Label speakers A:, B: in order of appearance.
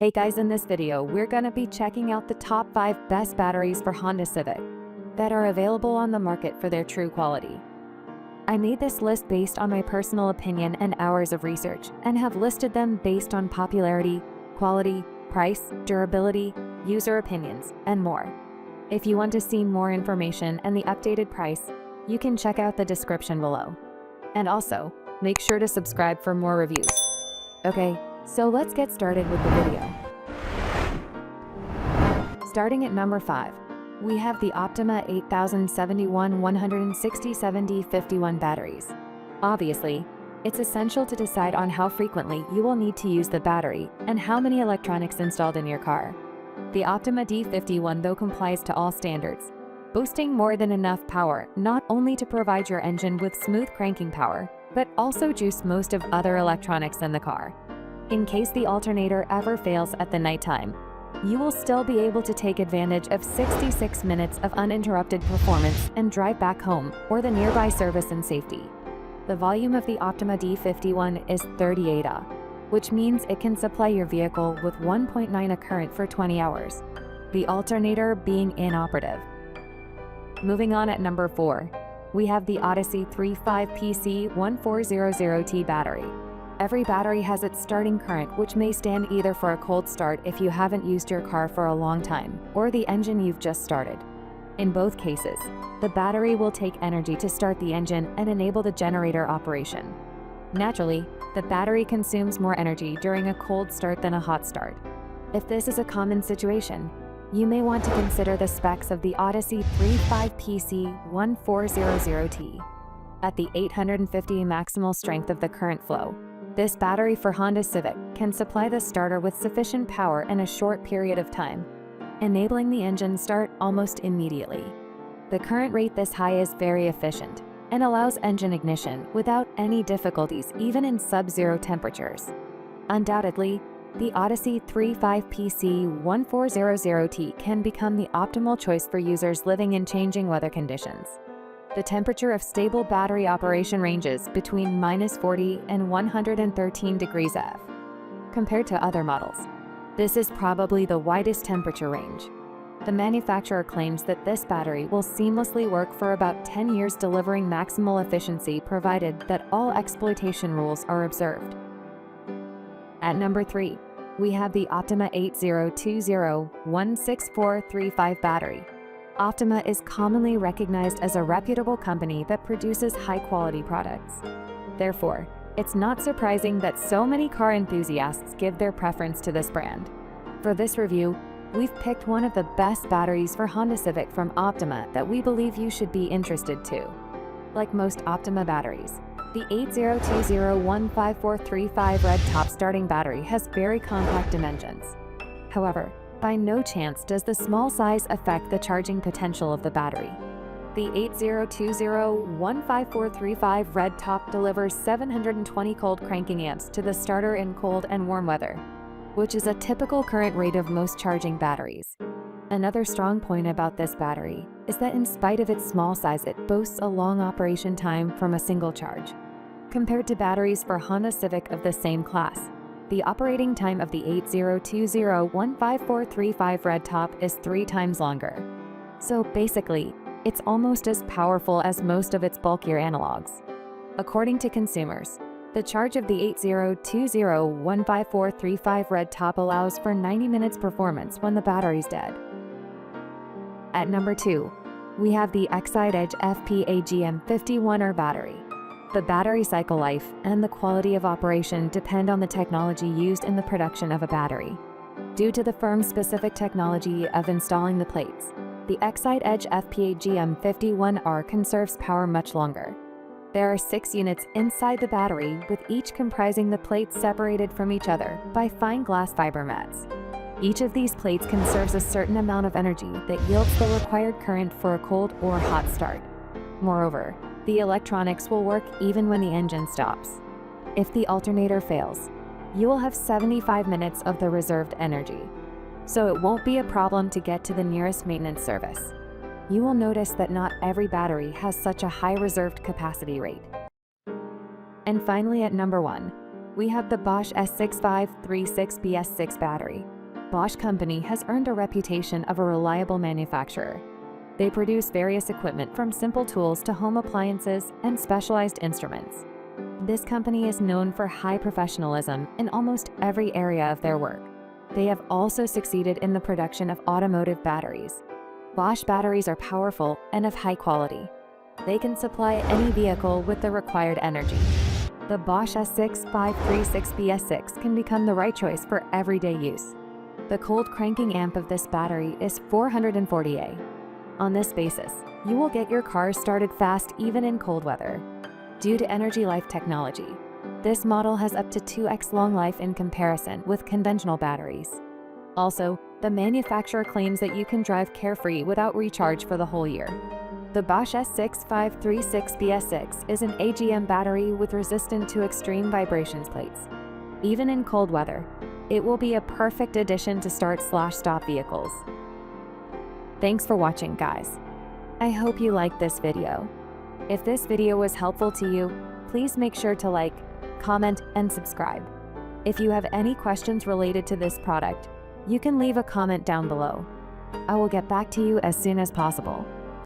A: Hey guys, in this video, we're gonna be checking out the top 5 best batteries for Honda Civic that are available on the market for their true quality. I made this list based on my personal opinion and hours of research, and have listed them based on popularity, quality, price, durability, user opinions, and more. If you want to see more information and the updated price, you can check out the description below. And also, make sure to subscribe for more reviews. Okay, so let's get started with the video. Starting at number 5, we have the Optima 8071 167 D51 batteries. Obviously, it's essential to decide on how frequently you will need to use the battery and how many electronics installed in your car. The Optima D51 though complies to all standards, boasting more than enough power not only to provide your engine with smooth cranking power, but also juice most of other electronics in the car. In case the alternator ever fails at the nighttime, you will still be able to take advantage of 66 minutes of uninterrupted performance and drive back home or the nearby service in safety. The volume of the Optima D51 is 38 Ah, which means it can supply your vehicle with 1.9 A current for 20 hours, the alternator being inoperative. Moving on at number 4, we have the Odyssey 35PC1400T battery. Every battery has its starting current, which may stand either for a cold start if you haven't used your car for a long time, or the engine you've just started. In both cases, the battery will take energy to start the engine and enable the generator operation. Naturally, the battery consumes more energy during a cold start than a hot start. If this is a common situation, you may want to consider the specs of the Odyssey 35PC1400T. At the 850 maximal strength of the current flow, this battery for Honda Civic can supply the starter with sufficient power in a short period of time, enabling the engine start almost immediately. The current rate this high is very efficient and allows engine ignition without any difficulties even in sub-zero temperatures. Undoubtedly, the Odyssey 35PC1400T can become the optimal choice for users living in changing weather conditions. The temperature of stable battery operation ranges between -40 and 113 degrees F. Compared to other models, this is probably the widest temperature range. The manufacturer claims that this battery will seamlessly work for about 10 years, delivering maximal efficiency provided that all exploitation rules are observed. At number 3, we have the Optima 8020-16435 battery. Optima is commonly recognized as a reputable company that produces high-quality products. Therefore, it's not surprising that so many car enthusiasts give their preference to this brand. For this review, we've picked one of the best batteries for Honda Civic from Optima that we believe you should be interested to. Like most Optima batteries, the 8020-15435 red top starting battery has very compact dimensions. However, by no chance does the small size affect the charging potential of the battery. The 8020-15435 red top delivers 720 cold cranking amps to the starter in cold and warm weather, which is a typical current rate of most charging batteries. Another strong point about this battery is that in spite of its small size, it boasts a long operation time from a single charge. Compared to batteries for Honda Civic of the same class, the operating time of the 8020-15435 red top is 3 times longer. So basically, it's almost as powerful as most of its bulkier analogs. According to consumers, the charge of the 8020-15435 red top allows for 90 minutes performance when the battery's dead. At number 2, we have the Exide Edge FP-AGM51R battery. The battery cycle life and the quality of operation depend on the technology used in the production of a battery. Due to the firm's specific technology of installing the plates, the Exide Edge FP-AGM51R conserves power much longer. There are 6 units inside the battery, with each comprising the plates separated from each other by fine glass fiber mats. Each of these plates conserves a certain amount of energy that yields the required current for a cold or hot start. Moreover, the electronics will work even when the engine stops. If the alternator fails, you will have 75 minutes of the reserved energy, so it won't be a problem to get to the nearest maintenance service. You will notice that not every battery has such a high reserved capacity rate. And finally, at number 1, we have the Bosch S6536BS6 battery. Bosch company has earned a reputation of a reliable manufacturer. They produce various equipment from simple tools to home appliances and specialized instruments. This company is known for high professionalism in almost every area of their work. They have also succeeded in the production of automotive batteries. Bosch batteries are powerful and of high quality. They can supply any vehicle with the required energy. The Bosch S6536BS6 can become the right choice for everyday use. The cold cranking amp of this battery is 440A. On this basis, you will get your car started fast even in cold weather. Due to Energy Life technology, this model has up to 2x long life in comparison with conventional batteries. Also, the manufacturer claims that you can drive carefree without recharge for the whole year. The Bosch S6536BS6 is an AGM battery with resistant to extreme vibrations plates. Even in cold weather, it will be a perfect addition to start/stop vehicles. Thanks for watching, guys. I hope you liked this video. If this video was helpful to you, please make sure to like, comment, and subscribe. If you have any questions related to this product, you can leave a comment down below. I will get back to you as soon as possible.